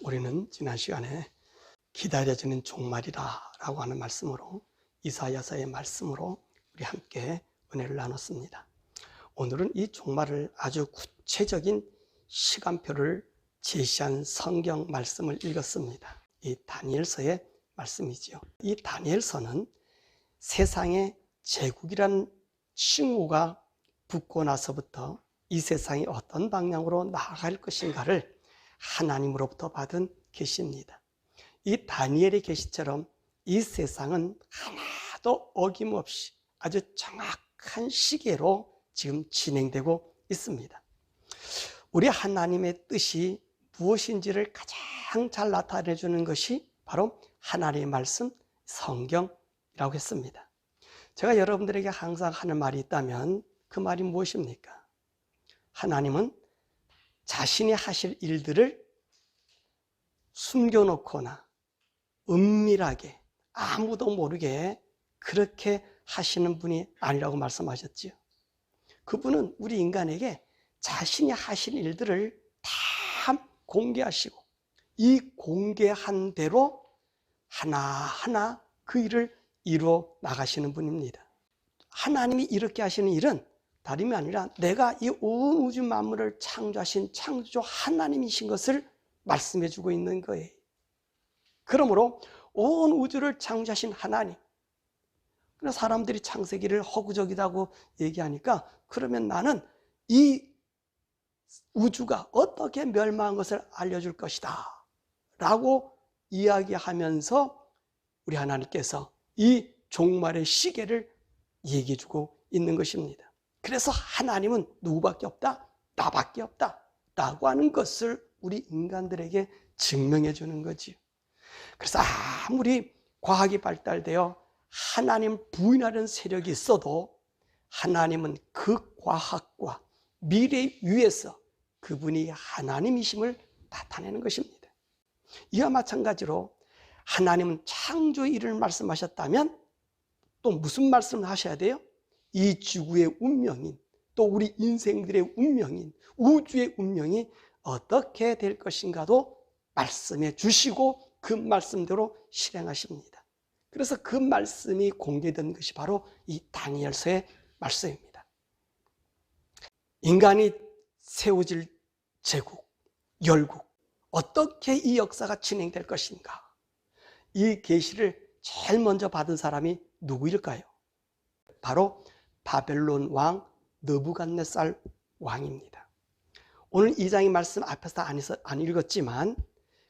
우리는 지난 시간에 기다려지는 종말이라 라고 하는 말씀으로, 이사야서의 말씀으로 우리 함께 은혜를 나눴습니다. 오늘은 이 종말을 아주 구체적인 시간표를 제시한 성경 말씀을 읽었습니다. 이 다니엘서의 말씀이지요. 이 다니엘서는 세상에 제국이란 칭호가 붙고 나서부터 이 세상이 어떤 방향으로 나아갈 것인가를 하나님으로부터 받은 계시입니다. 이 다니엘의 계시처럼 이 세상은 하나도 어김없이 아주 정확한 시계로 지금 진행되고 있습니다. 우리 하나님의 뜻이 무엇인지를 가장 잘 나타내 주는 것이 바로 하나님의 말씀, 성경이라고 했습니다. 제가 여러분들에게 항상 하는 말이 있다면 그 말이 무엇입니까? 하나님은 자신이 하실 일들을 숨겨놓거나 은밀하게 아무도 모르게 그렇게 하시는 분이 아니라고 말씀하셨지요. 그분은 우리 인간에게 자신이 하신 일들을 다 공개하시고 이 공개한 대로 하나하나 그 일을 이루어 나가시는 분입니다. 하나님이 이렇게 하시는 일은 다름이 아니라 내가 이 온 우주 만물을 창조하신 창조주 하나님이신 것을 말씀해 주고 있는 거예요. 그러므로 온 우주를 창조하신 하나님, 사람들이 창세기를 허구적이라고 얘기하니까 그러면 나는 이 우주가 어떻게 멸망한 것을 알려줄 것이다 라고 이야기하면서 우리 하나님께서 이 종말의 시계를 얘기해 주고 있는 것입니다. 그래서 하나님은 누구밖에 없다? 나밖에 없다 라고 하는 것을 우리 인간들에게 증명해 주는 거지요. 그래서 아무리 과학이 발달되어 하나님 부인하는 세력이 있어도 하나님은 그 과학과 미래 위에서 그분이 하나님이심을 나타내는 것입니다. 이와 마찬가지로 하나님은 창조의 일을 말씀하셨다면 또 무슨 말씀을 하셔야 돼요? 이 지구의 운명인, 또 우리 인생들의 운명인, 우주의 운명이 어떻게 될 것인가도 말씀해 주시고 그 말씀대로 실행하십니다. 그래서 그 말씀이 공개된 것이 바로 이 다니엘서의 말씀입니다. 인간이 세워질 제국, 열국, 어떻게 이 역사가 진행될 것인가? 이 계시를 제일 먼저 받은 사람이 누구일까요? 바로 바벨론 왕 느부갓네살 왕입니다. 오늘 2장의 말씀 앞에서 안 읽었지만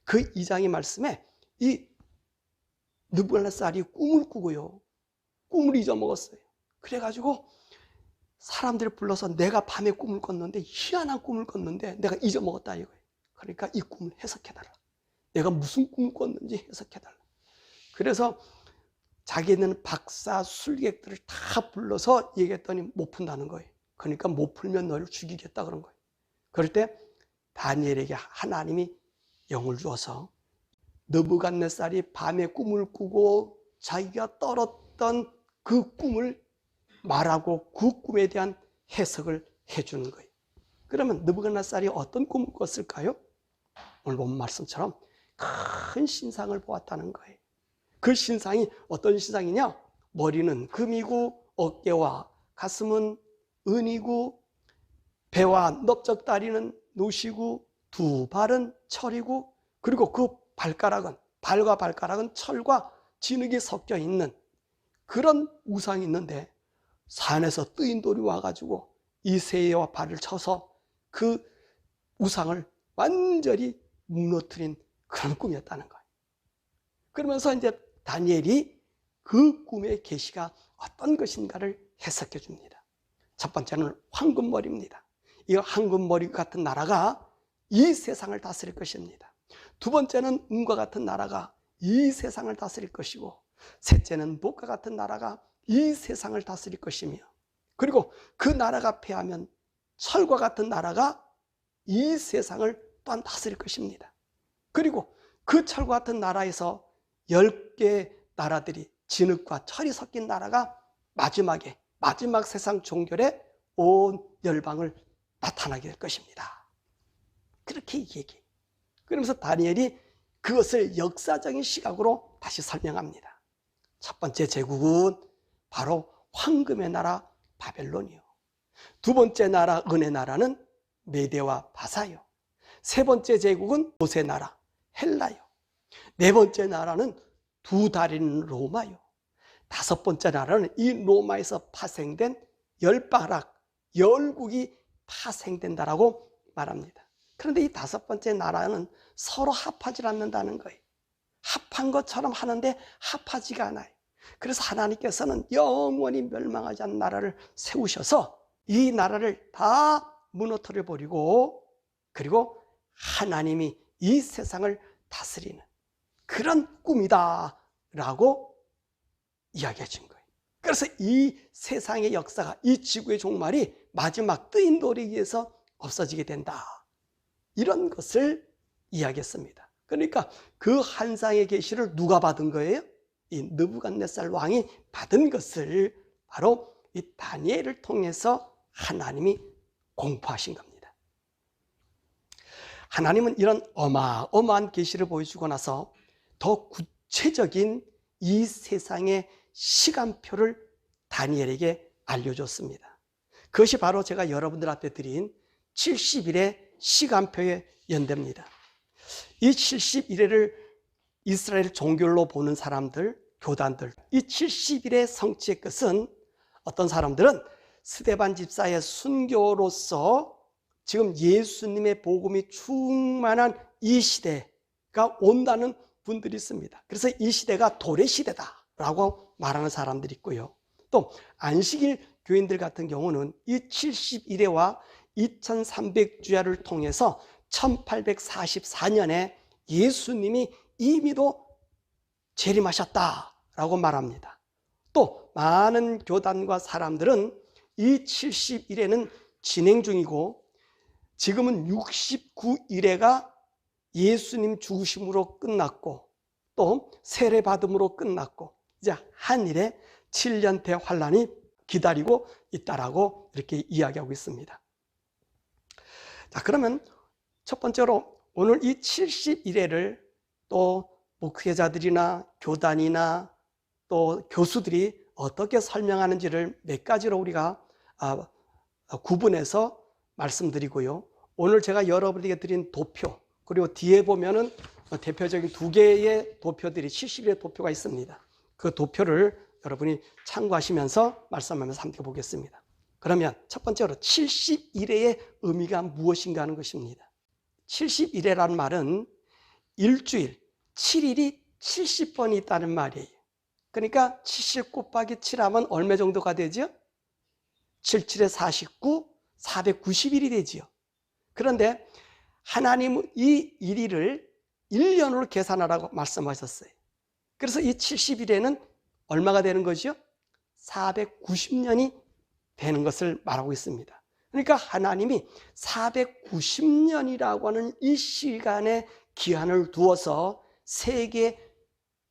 그 2장의 말씀에 이 느부갓네살이 꿈을 꾸고요. 꿈을 잊어먹었어요. 그래가지고 사람들을 불러서 내가 밤에 꿈을 꿨는데 희한한 꿈을 꿨는데 내가 잊어먹었다 이거예요. 그러니까 이 꿈을 해석해달라. 내가 무슨 꿈을 꿨는지 해석해달라. 그래서 자기는 박사 술객들을 다 불러서 얘기했더니 못 푼다는 거예요. 그러니까 못 풀면 너를 죽이겠다 그런 거예요. 그럴 때 다니엘에게 하나님이 영을 주어서 느부갓네살이 밤에 꿈을 꾸고 자기가 떨었던 그 꿈을 말하고 그 꿈에 대한 해석을 해주는 거예요. 그러면 느부갓네살이 어떤 꿈을 꿨을까요? 오늘 본 말씀처럼 큰 신상을 보았다는 거예요. 그 신상이 어떤 신상이냐? 머리는 금이고 어깨와 가슴은 은이고 배와 넓적다리는 노시고 두 발은 철이고 그리고 그 발과 발가락은 철과 진흙이 섞여 있는 그런 우상이 있는데 산에서 뜨인 돌이 와가지고 이 새와 발을 쳐서 그 우상을 완전히 무너뜨린 그런 꿈이었다는 거예요. 그러면서 이제 다니엘이 그 꿈의 계시가 어떤 것인가를 해석해 줍니다. 첫 번째는 황금머리입니다. 이 황금머리 같은 나라가 이 세상을 다스릴 것입니다. 두 번째는 은과 같은 나라가 이 세상을 다스릴 것이고 셋째는 목과 같은 나라가 이 세상을 다스릴 것이며 그리고 그 나라가 패하면 철과 같은 나라가 이 세상을 또한 다스릴 것입니다. 그리고 그 철과 같은 나라에서 10개의 나라들이 진흙과 철이 섞인 나라가 마지막 세상 종결에 온 열방을 나타나게 될 것입니다. 그렇게 얘기해요. 그러면서 다니엘이 그것을 역사적인 시각으로 다시 설명합니다. 첫 번째 제국은 바로 황금의 나라 바벨론이요. 두 번째 나라 은혜 나라는 메대와 바사요. 세 번째 제국은 모세 나라 헬라요. 네 번째 나라는 두 다리는 로마요. 다섯 번째 나라는 이 로마에서 파생된 열바락, 열국이 파생된다라고 말합니다. 그런데 이 다섯 번째 나라는 서로 합하지 않는다는 거예요. 합한 것처럼 하는데 합하지가 않아요. 그래서 하나님께서는 영원히 멸망하지 않는 나라를 세우셔서 이 나라를 다 무너뜨려 버리고, 그리고 하나님이 이 세상을 다스리는 그런 꿈이다 라고 이야기해 준 거예요. 그래서 이 세상의 역사가, 이 지구의 종말이 마지막 뜨인 노리기에서 없어지게 된다, 이런 것을 이야기했습니다. 그러니까 그 환상의 계시를 누가 받은 거예요? 이 느부갓네살 왕이 받은 것을 바로 이 다니엘을 통해서 하나님이 공포하신 겁니다. 하나님은 이런 어마어마한 계시를 보여주고 나서 더 구체적인 이 세상의 시간표를 다니엘에게 알려줬습니다. 그것이 바로 제가 여러분들 앞에 드린 70일의 시간표의 연대입니다. 이 70일을 이스라엘 종교로 보는 사람들, 교단들, 이 70일의 성취의 끝은 어떤 사람들은 스데반 집사의 순교로서 지금 예수님의 복음이 충만한 이 시대가 온다는 분들이 있습니다. 그래서 이 시대가 도래시대다라고 말하는 사람들이 있고요. 또 안식일 교인들 같은 경우는 이 70일회와 2300주야를 통해서 1844년에 예수님이 이미도 재림하셨다라고 말합니다. 또 많은 교단과 사람들은 이 70일회는 진행 중이고, 지금은 69일회가 예수님 죽으심으로 끝났고, 또 세례받음으로 끝났고, 이제 한 일에 7년 대환란이 기다리고 있다라고 이렇게 이야기하고 있습니다. 자, 그러면 첫 번째로 오늘 이 70일회를 또 목회자들이나 교단이나 또 교수들이 어떻게 설명하는지를 몇 가지로 우리가 구분해서 말씀드리고요. 오늘 제가 여러분에게 드린 도표, 그리고 뒤에 보면은 대표적인 두 개의 도표들이 70일의 도표가 있습니다. 그 도표를 여러분이 참고하시면서 말씀하면서 함께 보겠습니다. 그러면 첫 번째로 70일의 의미가 무엇인가 하는 것입니다. 70일이라는 말은 일주일, 7일이 70번이 있다는 말이에요. 그러니까 70 곱하기 7하면 얼마 정도가 되죠? 77에 49, 490일이 되지요. 그런데 하나님은 이 일일을 1년으로 계산하라고 말씀하셨어요. 그래서 이 70일에는 얼마가 되는 거죠? 490년이 되는 것을 말하고 있습니다. 그러니까 하나님이 490년이라고 하는 이 시간에 기한을 두어서 세계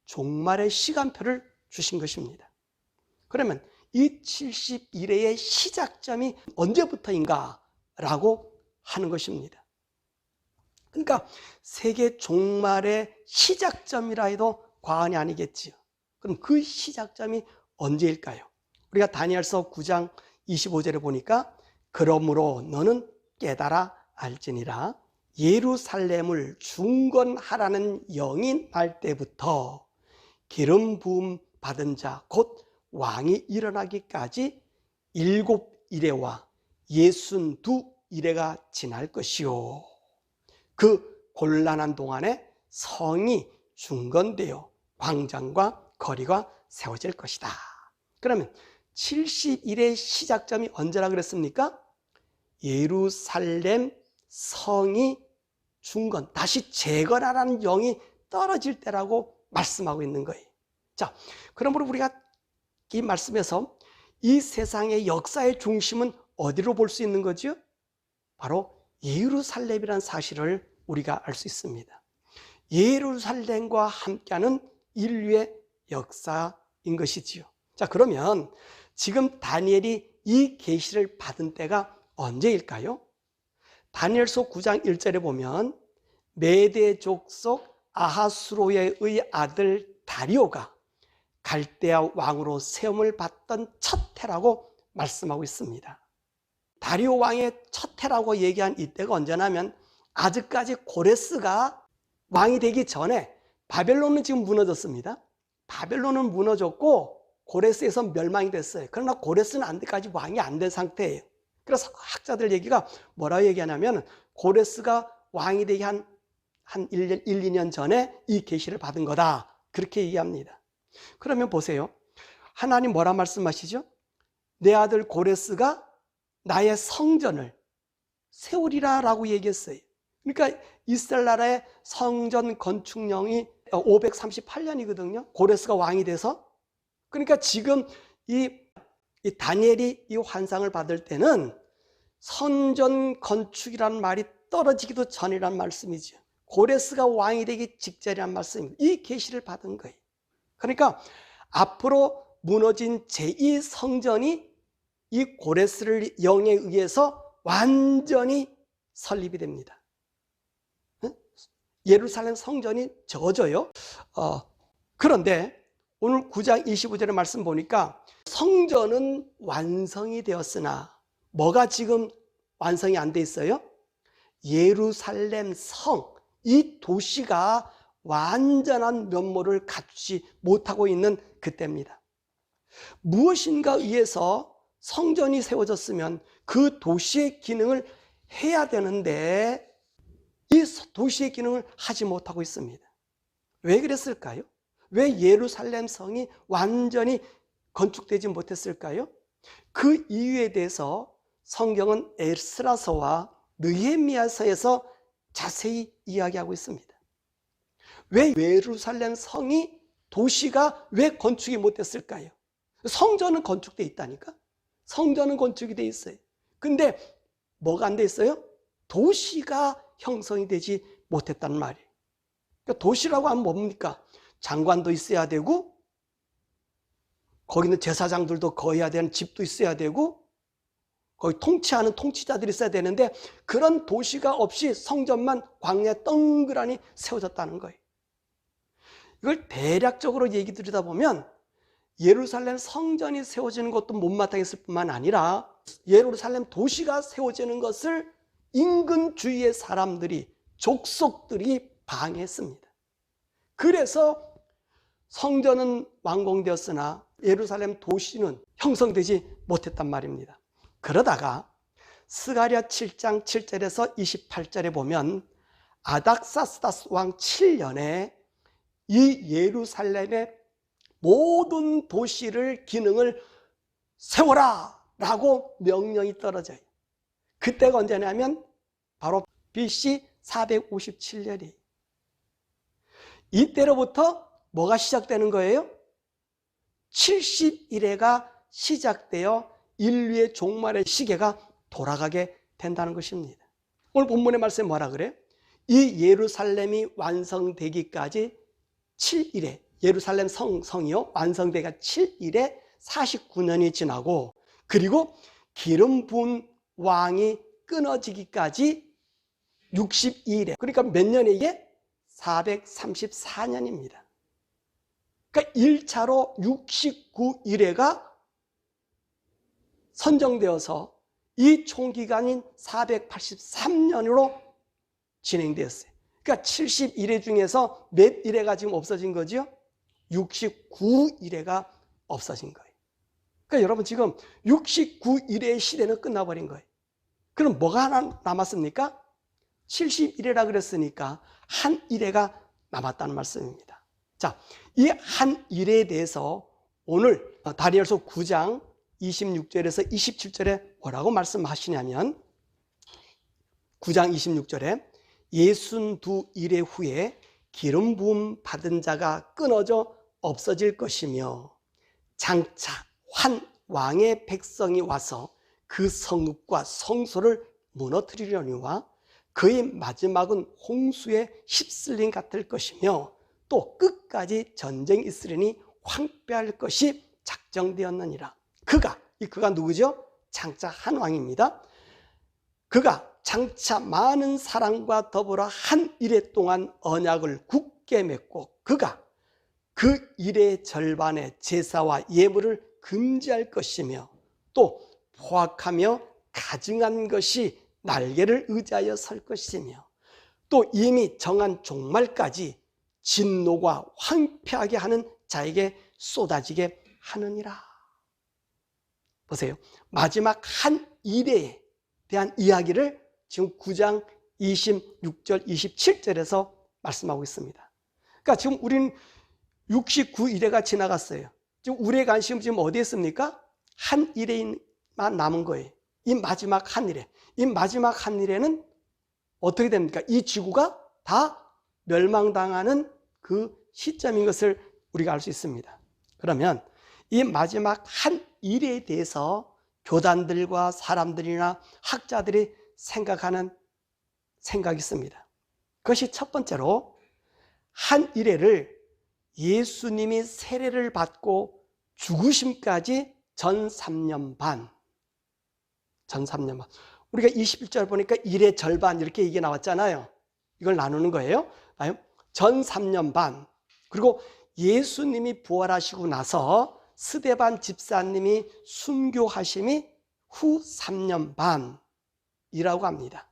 종말의 시간표를 주신 것입니다. 그러면 이 71회의 시작점이 언제부터인가 라고 하는 것입니다. 그러니까 세계 종말의 시작점이라 해도 과언이 아니겠지요. 그럼 그 시작점이 언제일까요? 우리가 다니엘서 9장 25절에 보니까 그러므로 너는 깨달아 알지니라 예루살렘을 중건하라는 영이 날 때부터 기름 부음 받은 자 곧 왕이 일어나기까지 7일회와 62일회가 지날 것이요 그 곤란한 동안에 성이 중건되어 광장과 거리가 세워질 것이다. 그러면 70일의 시작점이 언제라 그랬습니까? 예루살렘 성이 중건, 다시 재건하라는 영이 떨어질 때라고 말씀하고 있는 거예요. 자, 그러므로 우리가 이 말씀에서 이 세상의 역사의 중심은 어디로 볼 수 있는 거죠? 바로 예루살렘이라는 사실을 우리가 알 수 있습니다. 예루살렘과 함께하는 인류의 역사인 것이지요. 자, 그러면 지금 다니엘이 이 계시를 받은 때가 언제일까요? 다니엘서 9장 1절에 보면 메대 족속 아하수로의 아들 다리오가 갈대아 왕으로 세움을 받던 첫 해라고 말씀하고 있습니다. 다리오 왕의 첫 해라고 얘기한 이때가 언제냐면 아직까지 고레스가 왕이 되기 전에 바벨론은 지금 무너졌습니다. 바벨론은 무너졌고 고레스에서 멸망이 됐어요. 그러나 고레스는 아직까지 왕이 안 된 상태예요. 그래서 학자들 얘기가 뭐라고 얘기하냐면 고레스가 왕이 되기 한 1, 2년 전에 이 계시를 받은 거다. 그렇게 얘기합니다. 그러면 보세요. 하나님 뭐라 말씀하시죠? 내 아들 고레스가 나의 성전을 세우리라 라고 얘기했어요. 그러니까 이스라엘 나라의 성전 건축령이 538년이거든요. 고레스가 왕이 돼서. 그러니까 지금 이 다니엘이 이 환상을 받을 때는 성전 건축이라는 말이 떨어지기도 전이란 말씀이죠. 고레스가 왕이 되기 직전이란 말씀입니다. 이 계시를 받은 거예요. 그러니까 앞으로 무너진 제2성전이 이 고레스를 영에 의해서 완전히 설립이 됩니다. 예루살렘 성전이 젖어요. 그런데 오늘 9장 25절의 말씀 보니까 성전은 완성이 되었으나 뭐가 지금 완성이 안 돼 있어요? 예루살렘 성, 이 도시가 완전한 면모를 갖추지 못하고 있는 그때입니다. 무엇인가 의해서 성전이 세워졌으면 그 도시의 기능을 해야 되는데 이 도시의 기능을 하지 못하고 있습니다. 왜 그랬을까요? 왜 예루살렘 성이 완전히 건축되지 못했을까요? 그 이유에 대해서 성경은 에스라서와 느헤미야서에서 자세히 이야기하고 있습니다. 왜 예루살렘 성이 도시가 왜 건축이 못됐을까요? 성전은 건축되어 있다니까. 성전은 건축이 되어 있어요. 근데 뭐가 안 돼 있어요? 도시가 형성이 되지 못했단 말이에요. 그러니까 도시라고 하면 뭡니까? 장관도 있어야 되고 거기는 제사장들도 거해야 되는 집도 있어야 되고 거기 통치하는 통치자들이 있어야 되는데 그런 도시가 없이 성전만 광야에 덩그러니 세워졌다는 거예요. 이걸 대략적으로 얘기 드리다 보면 예루살렘 성전이 세워지는 것도 못마땅했을 뿐만 아니라 예루살렘 도시가 세워지는 것을 인근 주위의 사람들이, 족속들이 방해했습니다. 그래서 성전은 완공되었으나 예루살렘 도시는 형성되지 못했단 말입니다. 그러다가 스가랴 7장 7절에서 28절에 보면 아닥사스다스 왕 7년에 이 예루살렘의 모든 도시를 기능을 세워라 라고 명령이 떨어져요. 그때가 언제냐면 바로 BC 457년이에요. 이때로부터 뭐가 시작되는 거예요? 70일회가 시작되어 인류의 종말의 시계가 돌아가게 된다는 것입니다. 오늘 본문의 말씀에 뭐라 그래요? 이 예루살렘이 완성되기까지 7일에 예루살렘 성이요 완성되기가 7일에 49년이 지나고 그리고 기름 부은 왕이 끊어지기까지 62일에 그러니까 몇 년에 이게 434년입니다. 그러니까 1차로 69일회가 선정되어서 이 총기간인 483년으로 진행되었어요. 그러니까 71회 중에서 몇 일회가 지금 없어진 거죠? 69일회가 없어진 거예요. 그러니까 여러분 지금 69일회의 시대는 끝나버린 거예요. 그럼 뭐가 하나 남았습니까? 71회라 그랬으니까 한 일회가 남았다는 말씀입니다. 자, 이 한 일회에 대해서 오늘 다니엘서 9장 26절에서 27절에 뭐라고 말씀하시냐면 9장 26절에 62일회 후에 기름 부음 받은 자가 끊어져 없어질 것이며 장차 환 왕의 백성이 와서 그 성읍과 성소를 무너뜨리려니와 그의 마지막은 홍수에 휩쓸림 같을 것이며 또 끝까지 전쟁이 있으려니 황폐할 것이 작정되었느니라. 그가 누구죠? 장차 한 왕입니다. 그가 장차 많은 사람과 더불어 한 이래 동안 언약을 굳게 맺고 그가 그 일의 절반의 제사와 예물을 금지할 것이며 또 포악하며 가증한 것이 날개를 의지하여 설 것이며 또 이미 정한 종말까지 진노가 황폐하게 하는 자에게 쏟아지게 하느니라. 보세요. 마지막 한 일에 대한 이야기를 지금 9장 26절 27절에서 말씀하고 있습니다. 그러니까 지금 우리는 69일회가 지나갔어요. 지금 우리의 관심은 지금 어디에 있습니까? 한 일에만 남은 거예요. 이 마지막 한 일에. 이 마지막 한 일에는 어떻게 됩니까? 이 지구가 다 멸망당하는 그 시점인 것을 우리가 알 수 있습니다. 그러면 이 마지막 한 일에 대해서 교단들과 사람들이나 학자들이 생각하는 생각이 있습니다. 그것이 첫 번째로 한 일회를 예수님이 세례를 받고 죽으심까지 전 3년 반. 우리가 21절 보니까 일의 절반 이렇게 얘기 나왔잖아요. 이걸 나누는 거예요. 전 3년 반. 그리고 예수님이 부활하시고 나서 스데반 집사님이 순교하심이 후 3년 반이라고 합니다.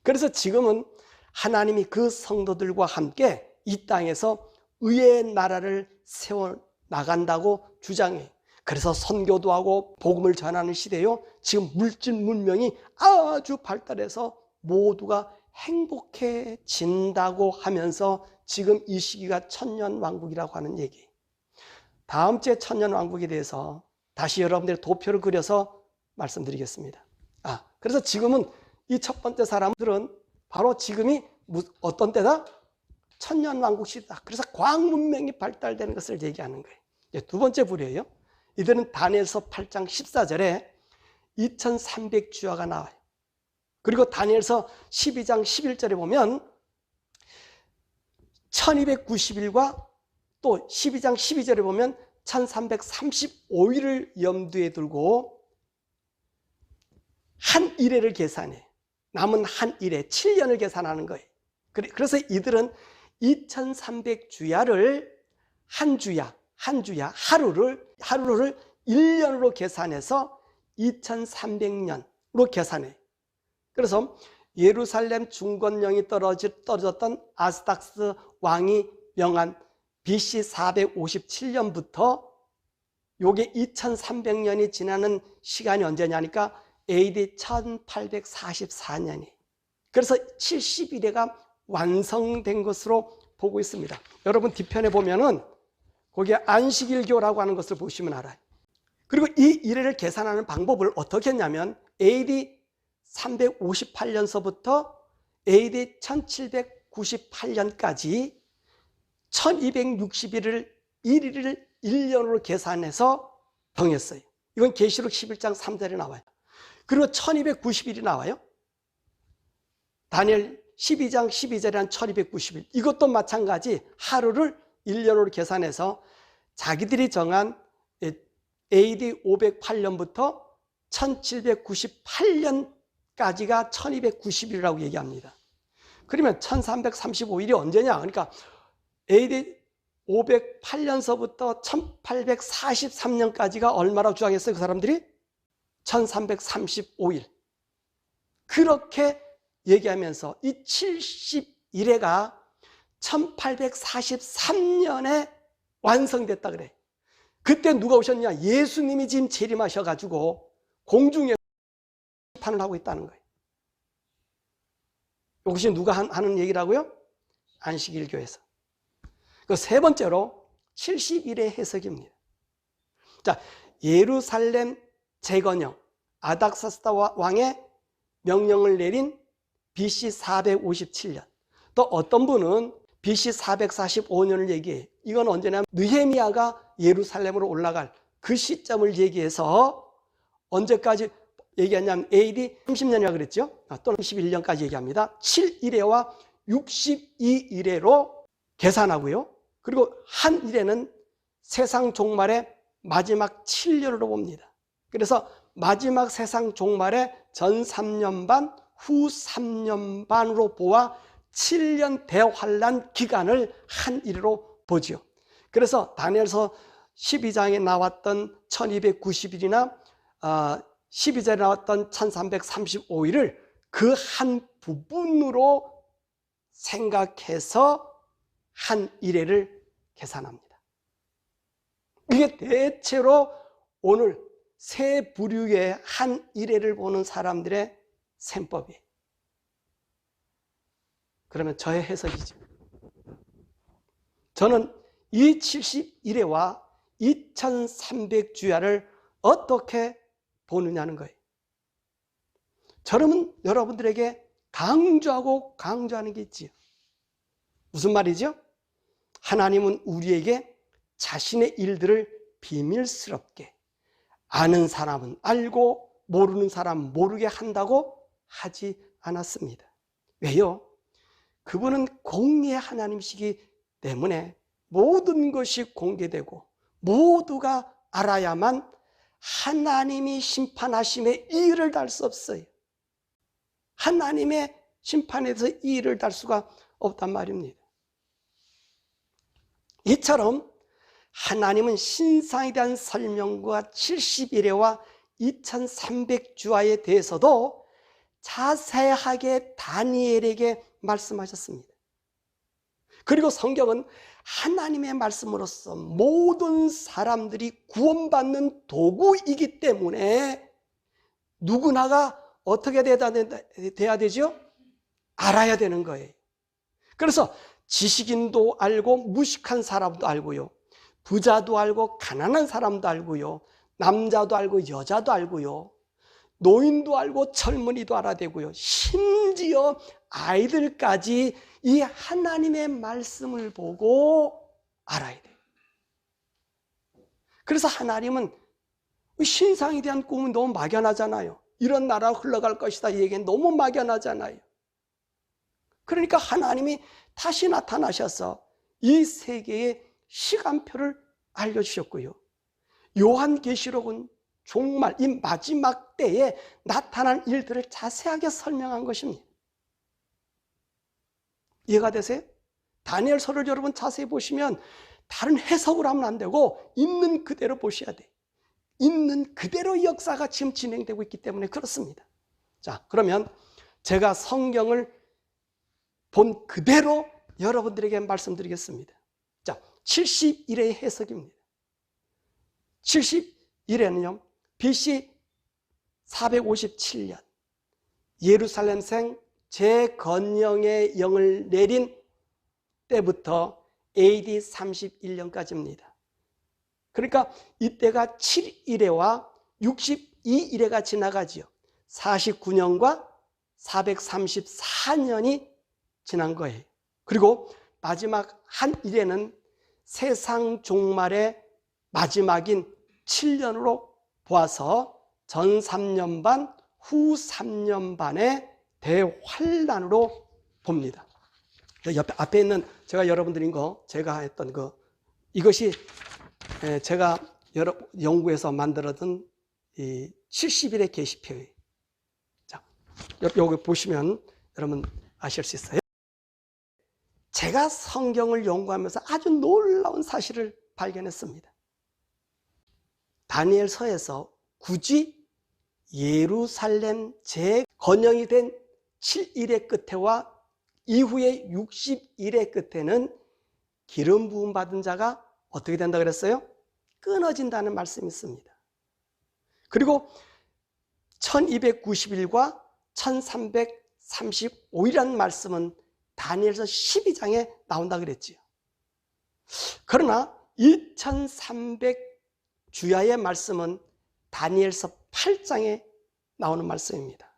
그래서 지금은 하나님이 그 성도들과 함께 이 땅에서 의의 나라를 세워나간다고 주장해. 그래서 선교도 하고 복음을 전하는 시대요. 지금 물질 문명이 아주 발달해서 모두가 행복해진다고 하면서 지금 이 시기가 천년왕국이라고 하는 얘기. 다음 주에 천년왕국에 대해서 다시 여러분들의 도표를 그려서 말씀드리겠습니다. 그래서 지금은 이 첫 번째 사람들은 바로 지금이 어떤 때다? 천년왕국 시대다. 그래서 과학 문명이 발달되는 것을 얘기하는 거예요. 두 번째 부류예요. 이들은 다니엘서 8장 14절에 2300주야가 나와요. 그리고 다니엘서 12장 11절에 보면 1290일과 또 12장 12절에 보면 1335일을 염두에 두고 한 일회를 계산해. 남은 한 일회 7년을 계산하는 거예요. 그래서 이들은 2300주야를 하루를 1년으로 계산해서 2300년으로 계산해. 그래서 예루살렘 중건령이 떨어졌던 아스닥스 왕이 명한 BC 457년부터 요게 2300년이 지나는 시간이 언제냐니까 AD 1844년이. 그래서 70일회가 완성된 것으로 보고 있습니다. 여러분 뒤편에 보면은 거기에 안식일교라고 하는 것을 보시면 알아요. 그리고 이 일회를 계산하는 방법을 어떻게 했냐면 AD 358년서부터 AD 1798년까지 1260일을 1일을 1년으로 계산해서 정했어요. 이건 계시록 11장 3절에 나와요. 그리고 1290일이 나와요. 다니엘 12장 12절에 한 1290일. 이것도 마찬가지 하루를 1년으로 계산해서 자기들이 정한 AD 508년부터 1798년까지가 1290일이라고 얘기합니다. 그러면 1335일이 언제냐? 그러니까 AD 508년서부터 1843년까지가 얼마라고 주장했어요? 그 사람들이? 1335일. 그렇게 얘기하면서 이 70일회가 1843년에 완성됐다 그래. 그때 누가 오셨냐? 예수님이 지금 재림하셔가지고 공중에 심판을 하고 있다는 거예요. 이것이 누가 하는 얘기라고요? 안식일교에서. 그 세 번째로 70일의 해석입니다. 자, 예루살렘 재건영, 아닥사스다 왕의 명령을 내린 BC 457년. 또 어떤 분은 BC 445년을 얘기해요. 이건 언제냐면 느헤미야가 예루살렘으로 올라갈 그 시점을 얘기해서 언제까지 얘기하냐면 AD 30년이라고 그랬죠. 또는 31년까지 얘기합니다. 7일회와 62일회로 계산하고요. 그리고 한 일회는 세상 종말의 마지막 7년으로 봅니다. 그래서 마지막 세상 종말의 전 3년 반, 후 3년 반으로 보아 7년 대환란 기간을 한 일로 보지요. 그래서 다니엘서 12장에 나왔던 1290일이나 12절에 나왔던 1335일을 그 한 부분으로 생각해서 한 일회를 계산합니다. 이게 대체로 오늘 세 부류의 한 일회를 보는 사람들의 셈법이에요. 그러면 저의 해석이죠. 저는 이 71회와 2300주야를 어떻게 보느냐는 거예요. 저는 여러분들에게 강조하는 게 있지요. 무슨 말이죠? 하나님은 우리에게 자신의 일들을 비밀스럽게 아는 사람은 알고 모르는 사람은 모르게 한다고 하지 않았습니다. 왜요? 그분은 공의의 하나님이시기 때문에 모든 것이 공개되고 모두가 알아야만 하나님이 심판하심에 이의를 달 수 없어요. 하나님의 심판에 대해서 이의를 달 수가 없단 말입니다. 이처럼 하나님은 신상에 대한 설명과 70일회와 2300주야에 대해서도 자세하게 다니엘에게 말씀하셨습니다. 그리고 성경은 하나님의 말씀으로서 모든 사람들이 구원받는 도구이기 때문에 누구나가 어떻게 돼야 되죠? 알아야 되는 거예요. 그래서 지식인도 알고 무식한 사람도 알고요, 부자도 알고 가난한 사람도 알고요, 남자도 알고 여자도 알고요, 노인도 알고 젊은이도 알아야 되고요, 심지어 아이들까지 이 하나님의 말씀을 보고 알아야 돼요. 그래서 하나님은 신상에 대한 꿈은 너무 막연하잖아요. 이런 나라가 흘러갈 것이다, 이 얘기는 너무 막연하잖아요. 그러니까 하나님이 다시 나타나셔서 이 세계의 시간표를 알려주셨고요, 요한계시록은 정말 이 마지막 때에 나타난 일들을 자세하게 설명한 것입니다. 이해가 되세요? 다니엘서를 여러분 자세히 보시면 다른 해석을 하면 안 되고 있는 그대로 보셔야 돼요. 있는 그대로 역사가 지금 진행되고 있기 때문에 그렇습니다. 자, 그러면 제가 성경을 본 그대로 여러분들에게 말씀드리겠습니다. 자, 71회의 해석입니다. 71회는요, BC 457년 예루살렘생 제건영의 영을 내린 때부터 AD 31년까지입니다. 그러니까 이때가 7일회와 62일회가 지나가지요. 49년과 434년이 지난 거예요. 그리고 마지막 한 일회는 세상 종말의 마지막인 7년으로 보아서 전 3년 반, 후 3년 반의 대환란으로 봅니다. 앞에 있는 제가 여러분들인 거, 제가 했던 거, 이것이 제가 연구해서 만들었던 이 70일의 계시표예요. 자, 여기 보시면 여러분 아실 수 있어요. 제가 성경을 연구하면서 아주 놀라운 사실을 발견했습니다. 다니엘서에서 굳이 예루살렘 재건영이 된 7일의 끝에와 이후의 60일의 끝에는 기름 부음 받은 자가 어떻게 된다 그랬어요? 끊어진다는 말씀이 있습니다. 그리고 1290일과 1335일이라는 말씀은 다니엘서 12장에 나온다 그랬지요. 그러나 2300주야의 말씀은 다니엘서 8장에 나오는 말씀입니다.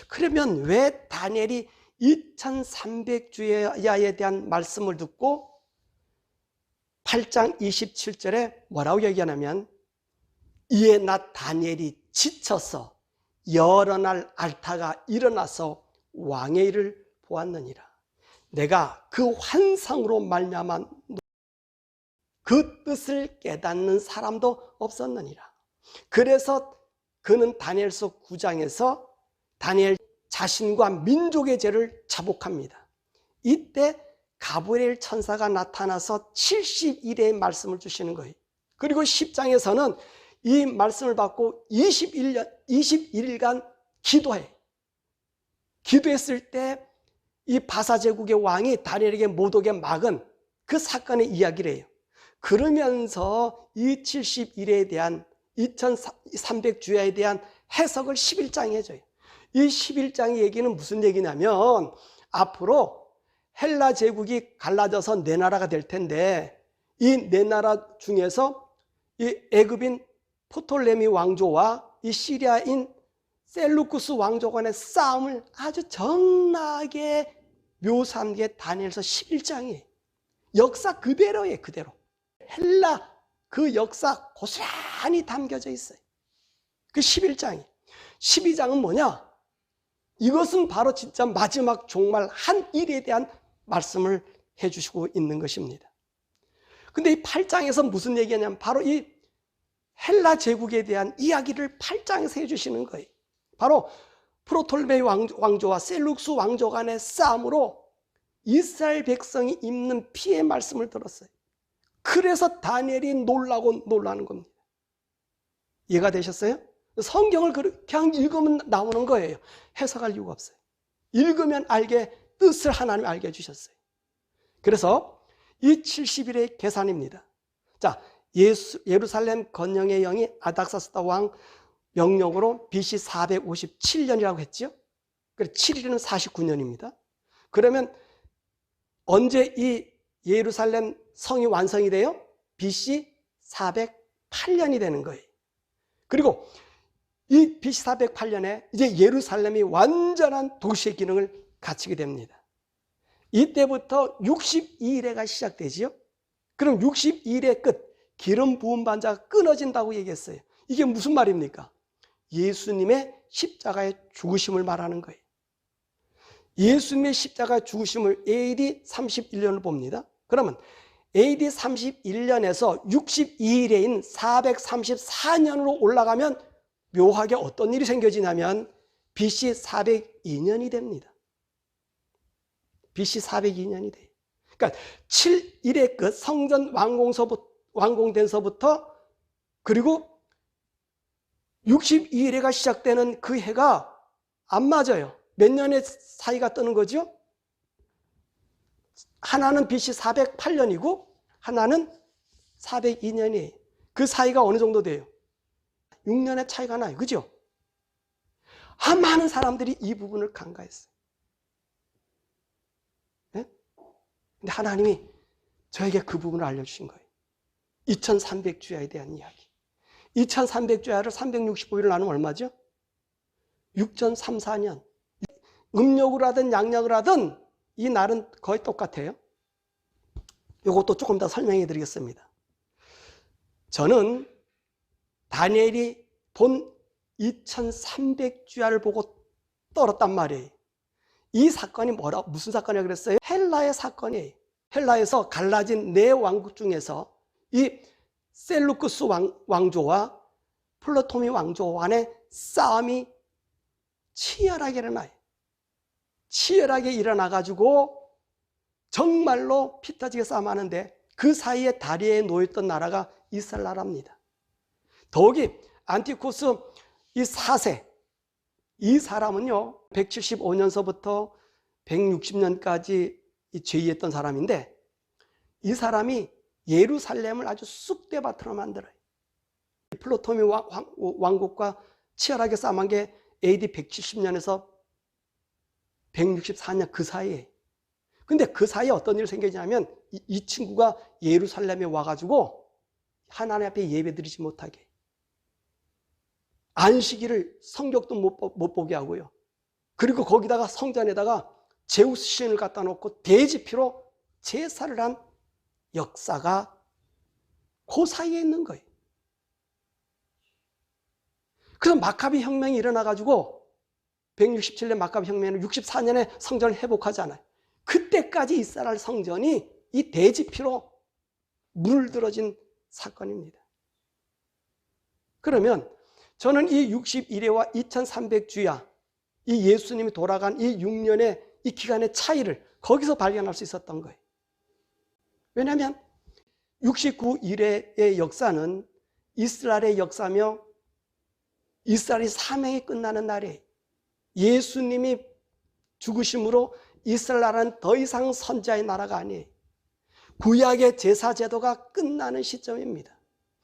그러면 왜 다니엘이 2300주야에 대한 말씀을 듣고 8장 27절에 뭐라고 얘기하냐면, 이에 나 다니엘이 지쳐서 여러 날 앓다가 일어나서 왕의 일을 보았느니라. 내가 그 환상으로 말미암아 그 뜻을 깨닫는 사람도 없었느니라. 그래서 그는 다니엘서 9장에서 다니엘 자신과 민족의 죄를 자복합니다. 이때 가브리엘 천사가 나타나서 70일의 말씀을 주시는 거예요. 그리고 10장에서는 이 말씀을 받고 21일간 기도했을 때 이 바사 제국의 왕이 다니엘에게 못 오게 막은 그 사건의 이야기를 해요. 그러면서 이 70일에 대한 2300주야에 대한 해석을 11장에 해줘요. 이 11장의 얘기는 무슨 얘기냐면 앞으로 헬라 제국이 갈라져서 네 나라가 될 텐데 이 네 나라 중에서 이 애굽인 프톨레미 왕조와 이 시리아인 셀루쿠스 왕조 간의 싸움을 아주 적나하게 묘사한 게 다니엘서 11장이에요. 역사 그대로예요. 그대로. 헬라 그 역사 고스란히 담겨져 있어요. 그 11장이. 12장은 뭐냐? 이것은 바로 진짜 마지막 종말 한 일에 대한 말씀을 해주시고 있는 것입니다. 근데 이 8장에서 무슨 얘기냐면 바로 이 헬라 제국에 대한 이야기를 8장에서 해주시는 거예요. 바로 프로톨메이 왕조와 셀룩스 왕조 간의 싸움으로 이스라엘 백성이 입는 피의 말씀을 들었어요. 그래서 다니엘이 놀라는 겁니다. 이해가 되셨어요? 성경을 그냥 읽으면 나오는 거예요. 해석할 이유가 없어요. 읽으면 뜻을 하나님이 알게 해주셨어요. 그래서 이 70일의 계산입니다. 자, 예루살렘 건영의 영이 아닥사스다 왕 명령으로 BC 457년이라고 했죠. 그래서 7일은 49년입니다. 그러면 언제 이 예루살렘 성이 완성이 돼요? BC 408년이 되는 거예요. 그리고 이 BC 408년에 이제 예루살렘이 완전한 도시의 기능을 갖추게 됩니다. 이때부터 62일회가 시작되지요. 그럼 62일의 끝, 기름 부은 반자가 끊어진다고 얘기했어요. 이게 무슨 말입니까? 예수님의 십자가의 죽으심을 말하는 거예요. 예수님의 십자가의 죽으심을 AD 31년을 봅니다. 그러면 AD 31년에서 62일에인 434년으로 올라가면 묘하게 어떤 일이 생겨지냐면 BC 402년이 됩니다. BC 402년이 돼요. 그러니까 7일의 끝, 성전 완공된서부터 그리고 62일회가 시작되는 그 해가 안 맞아요. 몇 년의 사이가 뜨는 거죠? 하나는 BC 408년이고 하나는 402년이에요. 그 사이가 어느 정도 돼요? 6년의 차이가 나요. 그죠? 많은 사람들이 이 부분을 간과했어요. 네? 근데 하나님이 저에게 그 부분을 알려주신 거예요. 2300주야에 대한 이야기. 2300주야를 365일을 나누면 얼마죠? 6034년. 음력으로 하든 양력으로 하든 이 날은 거의 똑같아요. 이것도 조금 더 설명해 드리겠습니다. 저는 다니엘이 본 2300주야를 보고 떨었단 말이에요. 이 사건이 무슨 사건이라고 그랬어요? 헬라의 사건이에요. 헬라에서 갈라진 네 왕국 중에서 이 셀루쿠스 왕조와 플라토미 왕조 간의 싸움이 치열하게 일어나요. 치열하게 일어나가지고 정말로 피 터지게 싸움하는데 그 사이에 다리에 놓였던 나라가 이스라엘 나라입니다. 더욱이 안티코스 이 4세, 이 사람은요 175년서부터 160년까지 제위했던 사람인데 이 사람이 예루살렘을 아주 쑥대밭으로 만들어요. 플라토미 왕국과 치열하게 싸움한 게 AD 170년에서 164년 그 사이에. 근데 그 사이에 어떤 일이 생기냐면 이 친구가 예루살렘에 와가지고 하나님 앞에 예배 드리지 못하게, 안식일을 성격도 못 보게 하고요. 그리고 거기다가 성전에다가 제우스 신을 갖다 놓고 대지피로 제사를 한 역사가 그 사이에 있는 거예요. 그래서 마카비 혁명이 일어나가지고 167년 마카비 혁명은 64년에 성전을 회복하잖아요. 그때까지 이스라엘 성전이 이 대지피로 물들어진 사건입니다. 그러면 저는 이 61회와 2300주야 이 예수님이 돌아간 이 6년의 이 기간의 차이를 거기서 발견할 수 있었던 거예요. 왜냐하면 69일의 역사는 이스라엘의 역사며 이스라엘이 사명이 끝나는 날이에요. 예수님이 죽으심으로 이스라엘 나라는 더 이상 선지자의 나라가 아니에요. 구약의 제사 제도가 끝나는 시점입니다.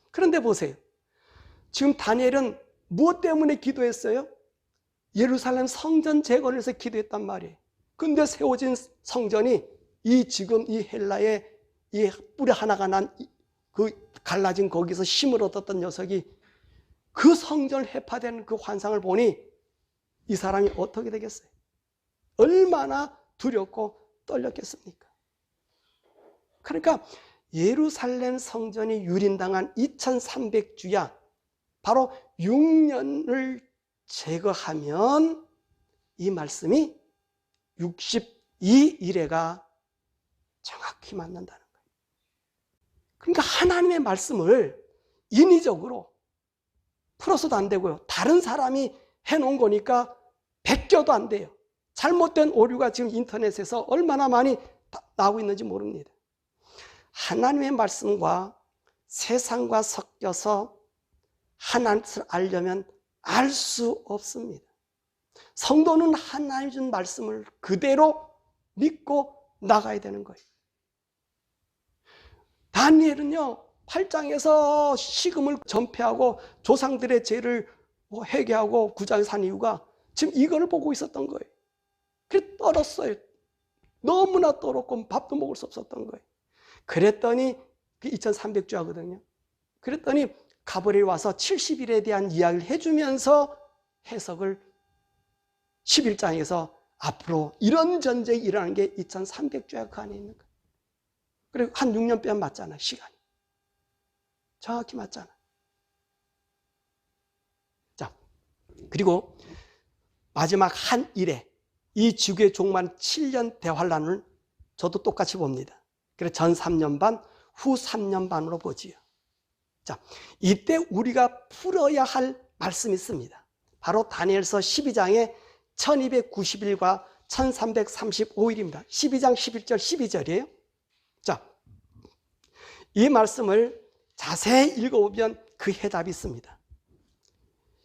그런데 보세요. 지금 다니엘은 무엇 때문에 기도했어요? 예루살렘 성전 재건을 위해서 기도했단 말이에요. 근데 세워진 성전이 지금 이 헬라의 이 뿌리 하나가 난 그 갈라진 거기서 힘을 얻었던 녀석이 그 성전을 해파되는 그 환상을 보니 이 사람이 어떻게 되겠어요? 얼마나 두렵고 떨렸겠습니까? 그러니까 예루살렘 성전이 유린당한 2300주야 바로 6년을 제거하면 이 말씀이 62일에가 정확히 맞는다는 거예요. 그러니까 하나님의 말씀을 인위적으로 풀어서도 안 되고요. 다른 사람이 해놓은 거니까 베껴도 안 돼요. 잘못된 오류가 지금 인터넷에서 얼마나 많이 나오고 있는지 모릅니다. 하나님의 말씀과 세상과 섞여서 하나님을 알려면 알 수 없습니다. 성도는 하나님 준 말씀을 그대로 믿고 나가야 되는 거예요. 다니엘은요 8장에서 식음을 전폐하고 조상들의 죄를 회개하고 9장에 산 이유가 지금 이거를 보고 있었던 거예요. 그래서 떨었어요. 너무나 떨었고 밥도 먹을 수 없었던 거예요. 그랬더니 2300주 하거든요. 그랬더니 가브리엘이 와서 70일에 대한 이야기를 해주면서 해석을 11장에서 앞으로 이런 전쟁이 일어나는 게 2300주야 그 안에 있는 거예요. 그리고 한 6년 빼면 맞잖아, 시간이. 정확히 맞잖아. 자, 그리고 마지막 한 일에 이 지구의 종말 7년 대환란을 저도 똑같이 봅니다. 그래서 전 3년 반, 후 3년 반으로 보지요. 자, 이때 우리가 풀어야 할 말씀이 있습니다. 바로 다니엘서 12장의 1290일과 1335일입니다. 12장 11절 12절이에요. 자, 이 말씀을 자세히 읽어보면 그 해답이 있습니다.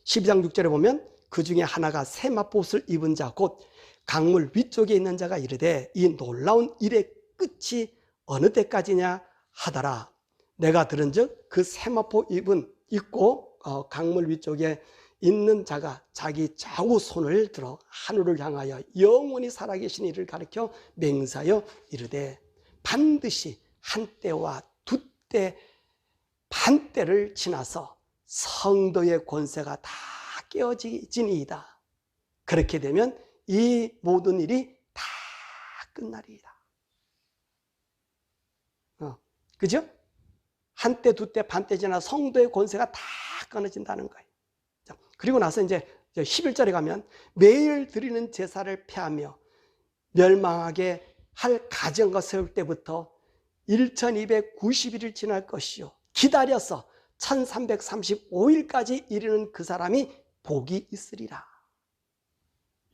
12장 6절에 보면 그 중에 하나가 세마포옷을 입은 자 곧 강물 위쪽에 있는 자가 이르되 이 놀라운 일의 끝이 어느 때까지냐 하더라. 내가 들은즉 그 세마포 입고 강물 위쪽에 있는 자가 자기 좌우 손을 들어 하늘을 향하여 영원히 살아계신 이를 가리켜 맹세하여 이르되 반드시 한때와 두때 반때를 지나서 성도의 권세가 다 깨어지니이다. 그렇게 되면 이 모든 일이 다 끝나리이다. 그죠? 한때, 두때, 반때 지나 성도의 권세가 다 끊어진다는 거예요. 자, 그리고 나서 이제 11절에 가면 매일 드리는 제사를 폐하며 멸망하게 할 가정과 세울 때부터 1290일을 지날 것이요. 기다려서 1335일까지 이르는 그 사람이 복이 있으리라.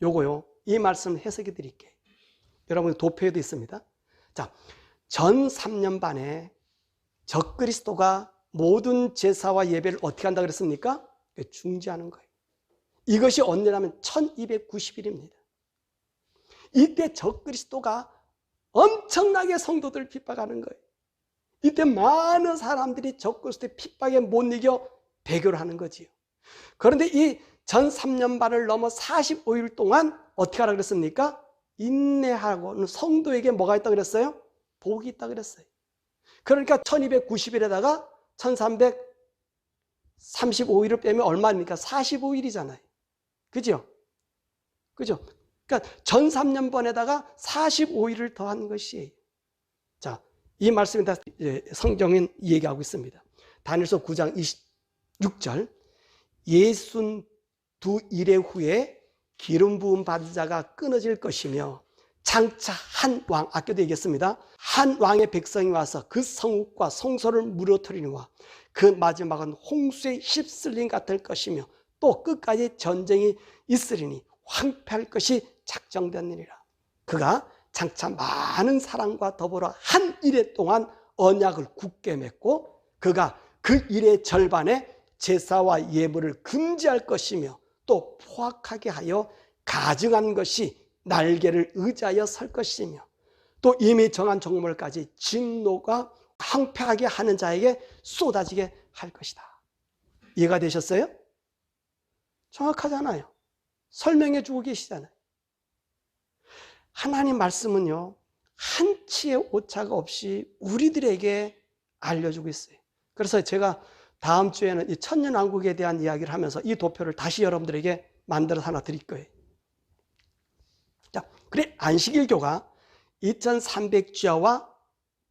요거요. 이 말씀 해석해 드릴게요. 여러분 도표에도 있습니다. 자, 전 3년 반에 적그리스도가 모든 제사와 예배를 어떻게 한다 그랬습니까? 중지하는 거예요. 이것이 언제냐면 1290일입니다. 이때 적그리스도가 엄청나게 성도들을 핍박하는 거예요. 이때 많은 사람들이 적그리스도의 핍박에 못 이겨 배교를 하는 거지요. 그런데 이 전 3년 반을 넘어 45일 동안 어떻게 하라 그랬습니까? 인내하고는 성도에게 뭐가 있다 그랬어요? 복이 있다 그랬어요. 그러니까 1290일에다가 1335일을 빼면 얼마입니까? 45일이잖아요. 그죠? 그죠? 그러니까 전 3년 반에다가 45일을 더한 것이에요. 자, 이 말씀이 다 성경은 얘기하고 있습니다. 다니엘서 9장 26절 62일의 후에 기름 부음 받은 자가 끊어질 것이며 장차 한 왕, 아까도 얘기했습니다. 한 왕의 백성이 와서 그 성읍과 성소를 무너뜨리니와 그 마지막은 홍수에 휩쓸림 같을 것이며 또 끝까지 전쟁이 있으리니 황폐할 것이 작정되느니라. 그가 장차 많은 사람과 더불어 한 일해 동안 언약을 굳게 맺고 그가 그 일의 절반에 제사와 예물을 금지할 것이며 또 포악하게 하여 가증한 것이 날개를 의지하여 설 것이며 또 이미 정한 종물까지 진노가 황폐하게 하는 자에게 쏟아지게 할 것이다. 이해가 되셨어요? 정확하잖아요. 설명해 주고 계시잖아요. 하나님 말씀은요, 한치의 오차가 없이 우리들에게 알려주고 있어요. 그래서 제가 다음 주에는 이 천년왕국에 대한 이야기를 하면서 이 도표를 다시 여러분들에게 만들어서 하나 드릴 거예요. 자, 그래 안식일교가 2300주야와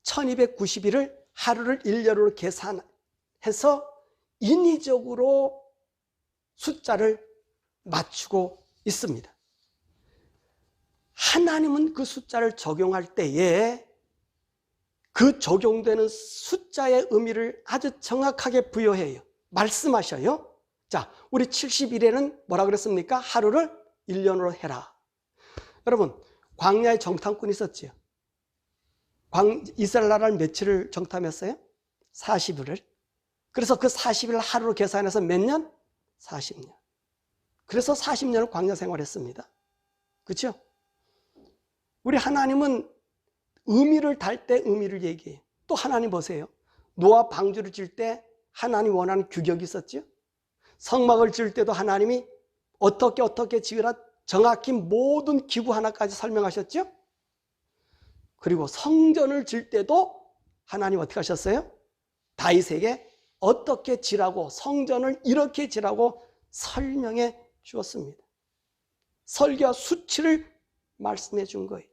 1290일을 하루를 1년으로 계산해서 인위적으로 숫자를 맞추고 있습니다. 하나님은 그 숫자를 적용할 때에 그 적용되는 숫자의 의미를 아주 정확하게 부여해요. 말씀하셔요. 자, 우리 70일에는 뭐라 그랬습니까? 하루를 1년으로 해라. 여러분, 광야에 정탐꾼이 있었지요. 이스라엘 나라를 며칠을 정탐했어요? 40일을. 그래서 그 40일 하루로 계산해서 몇 년? 40년. 그래서 40년을 광야 생활했습니다. 그렇죠? 우리 하나님은 의미를 달 때 의미를 얘기해요. 또 하나님 보세요. 노아 방주를 질 때 하나님 원하는 규격이 있었죠. 성막을 지을 때도 하나님이 어떻게 지으라 정확히 모든 기구 하나까지 설명하셨죠. 그리고 성전을 질 때도 하나님 어떻게 하셨어요? 다윗에게 어떻게 지라고 성전을 이렇게 지라고 설명해 주었습니다. 설계와 수치를 말씀해 준 거예요.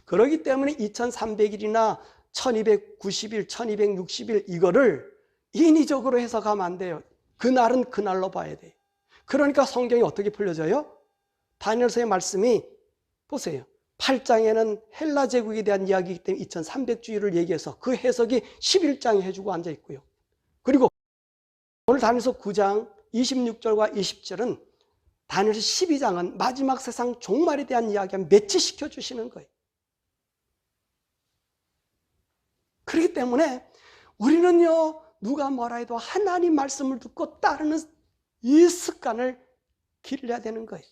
그렇기 때문에 2300일이나 1290일, 1260일 이거를 인위적으로 해석하면 안 돼요. 그날은 그날로 봐야 돼요. 그러니까 성경이 어떻게 풀려져요? 다니엘서의 말씀이 보세요. 8장에는 헬라 제국에 대한 이야기이기 때문에 2300주일을 얘기해서 그 해석이 11장에 해주고 앉아 있고요. 그리고 오늘 다니엘서 9장 26절과 20절은 다니엘서 12장은 마지막 세상 종말에 대한 이야기와 매치시켜 주시는 거예요. 그렇기 때문에 우리는요, 누가 뭐라 해도 하나님 말씀을 듣고 따르는 이 습관을 기르려야 되는 거예요.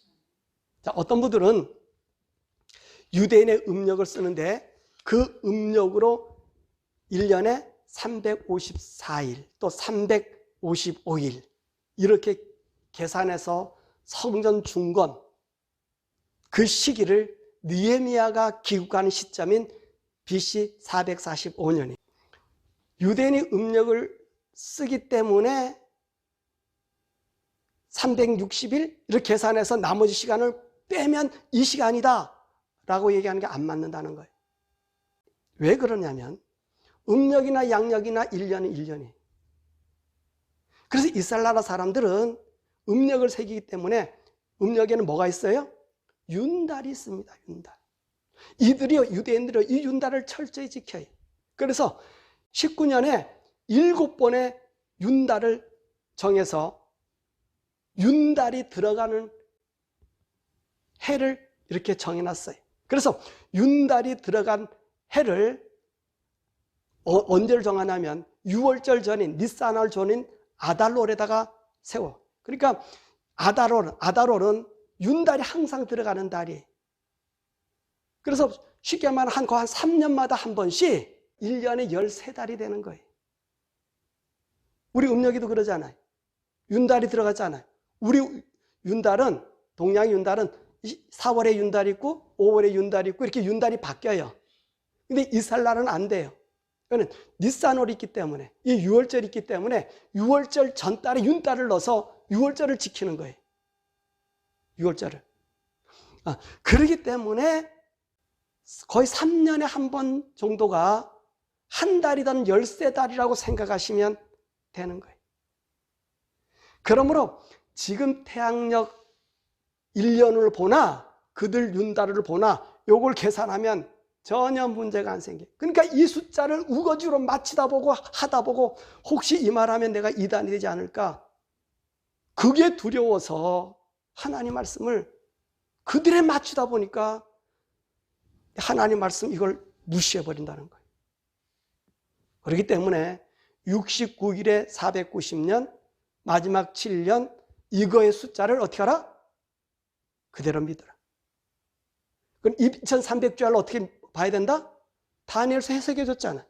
자, 어떤 분들은 유대인의 음력을 쓰는데 그 음력으로 1년에 354일 또 355일 이렇게 계산해서 성전 중건 그 시기를 느헤미야가 귀국하는 시점인 BC 445년이 유대인이 음력을 쓰기 때문에 360일 이렇게 계산해서 나머지 시간을 빼면 이 시간이다 라고 얘기하는 게 안 맞는다는 거예요. 왜 그러냐면 음력이나 양력이나 1년은 1년이에요. 그래서 이스라엘 나라 사람들은 음력을 새기기 때문에 음력에는 뭐가 있어요? 윤달이 있습니다. 윤달. 이들이요, 유대인들이요, 이 윤달을 철저히 지켜요. 그래서 19년에 7번의 윤달을 정해서 윤달이 들어가는 해를 이렇게 정해놨어요. 그래서 윤달이 들어간 해를 언제를 정하냐면 6월절 전인 니산월 전인 아달월에다가 세워. 그러니까 아달월은 윤달이 항상 들어가는 달이에요. 그래서 쉽게 말하면 한 3년마다 한 번씩 1년에 13달이 되는 거예요. 우리 음력에도 그러잖아요. 윤달이 들어가잖아요. 우리 윤달은, 동양 윤달은 4월에 윤달이 있고 5월에 윤달이 있고 이렇게 윤달이 바뀌어요. 근데 이스라엘 나라는 안 돼요. 그거는 니산월이 있기 때문에, 이 6월절이 있기 때문에 6월절 전달에 윤달을 넣어서 6월절을 지키는 거예요. 6월절을. 그렇기 때문에 거의 3년에 한 번 정도가 한 달이든 13달이라고 생각하시면 되는 거예요. 그러므로 지금 태양력 1년을 보나 그들 윤달을 보나 요걸 계산하면 전혀 문제가 안 생겨요. 그러니까 이 숫자를 우거지로 맞추다 보고 하다 보고 혹시 이 말하면 내가 이단이 되지 않을까? 그게 두려워서 하나님 말씀을 그들에 맞추다 보니까 하나님 말씀 이걸 무시해버린다는 거예요. 그렇기 때문에 69일에 490년, 마지막 7년, 이거의 숫자를 어떻게 하라? 그대로 믿어라. 그럼 2300주야를 어떻게 봐야 된다? 다니엘서 해석해 줬잖아.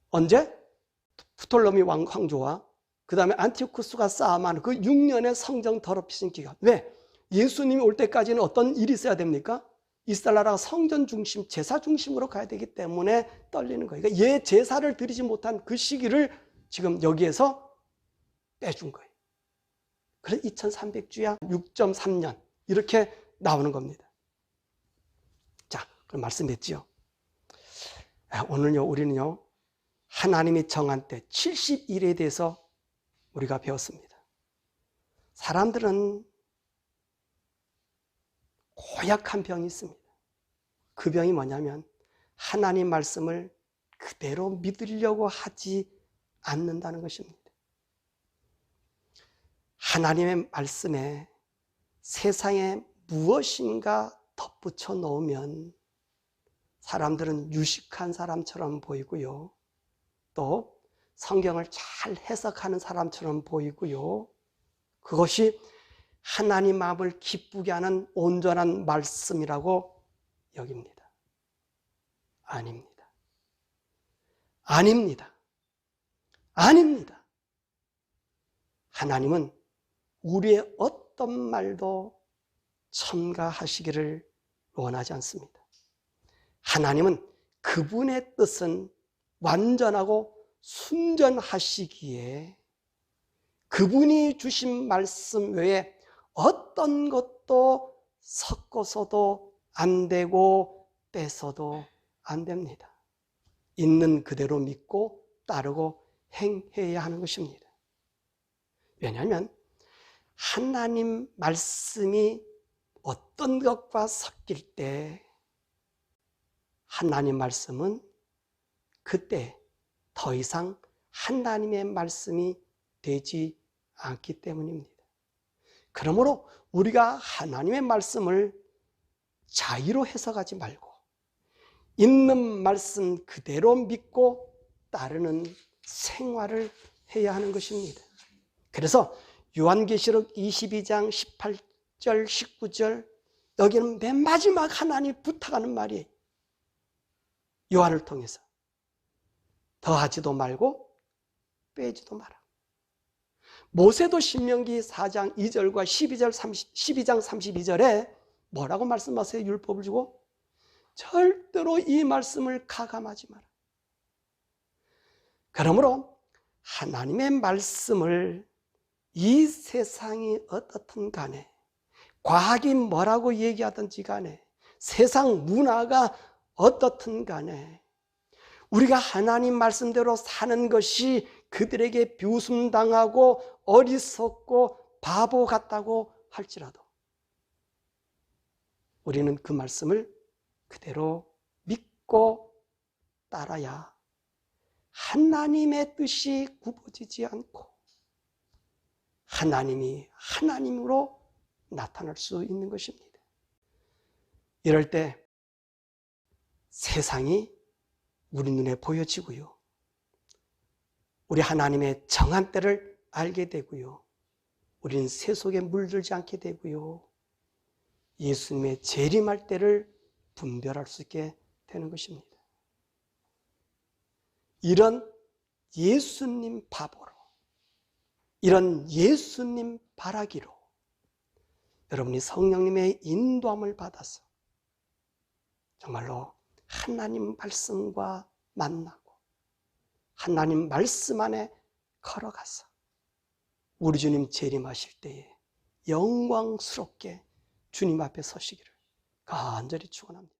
언제? 프톨로미 황조와 그 다음에 안티오쿠스가 싸움하는 그 6년의 성정 더럽히신 기간. 왜? 예수님이 올 때까지는 어떤 일이 있어야 됩니까? 이스라엘 나라가 성전 중심, 제사 중심으로 가야 되기 때문에 떨리는 거예요. 그러니까 예 제사를 드리지 못한 그 시기를 지금 여기에서 빼준 거예요. 그래서 2300주야 6.3년 이렇게 나오는 겁니다. 자, 그럼 말씀했지요. 오늘요 우리는요 하나님이 정한 때 70일에 대해서 우리가 배웠습니다. 사람들은 고약한 병이 있습니다. 그 병이 뭐냐면 하나님 말씀을 그대로 믿으려고 하지 않는다는 것입니다. 하나님의 말씀에 세상에 무엇인가 덧붙여 놓으면 사람들은 유식한 사람처럼 보이고요. 또 성경을 잘 해석하는 사람처럼 보이고요. 그것이 하나님 마음을 기쁘게 하는 온전한 말씀이라고 여깁니다. 아닙니다. 아닙니다. 아닙니다. 하나님은 우리의 어떤 말도 첨가하시기를 원하지 않습니다. 하나님은 그분의 뜻은 완전하고 순전하시기에 그분이 주신 말씀 외에 어떤 것도 섞어서도 안 되고 빼서도 안 됩니다. 있는 그대로 믿고 따르고 행해야 하는 것입니다. 왜냐하면 하나님 말씀이 어떤 것과 섞일 때 하나님 말씀은 그때 더 이상 하나님의 말씀이 되지 않기 때문입니다. 그러므로 우리가 하나님의 말씀을 자의로 해석하지 말고 있는 말씀 그대로 믿고 따르는 생활을 해야 하는 것입니다. 그래서 요한계시록 22장 18절 19절 여기는 맨 마지막 하나님이 부탁하는 말이에요. 요한을 통해서 더하지도 말고 빼지도 마라. 모세도 신명기 4장 2절과 12장 32절에 뭐라고 말씀하세요? 율법을 주고 절대로 이 말씀을 가감하지 마라. 그러므로 하나님의 말씀을 이 세상이 어떻든 간에 과학이 뭐라고 얘기하든지 간에 세상 문화가 어떻든 간에 우리가 하나님 말씀대로 사는 것이 그들에게 비웃음당하고 어리석고 바보 같다고 할지라도 우리는 그 말씀을 그대로 믿고 따라야 하나님의 뜻이 굽어지지 않고 하나님이 하나님으로 나타날 수 있는 것입니다. 이럴 때 세상이 우리 눈에 보여지고요. 우리 하나님의 정한 때를 알게 되고요. 우리는 새 속에 물들지 않게 되고요. 예수님의 재림할 때를 분별할 수 있게 되는 것입니다. 이런 예수님 바보로, 이런 예수님 바라기로 여러분이 성령님의 인도함을 받아서 정말로 하나님 말씀과 만나고 하나님 말씀 안에 걸어가서 우리 주님 재림하실 때에 영광스럽게 주님 앞에 서시기를 간절히 축원합니다.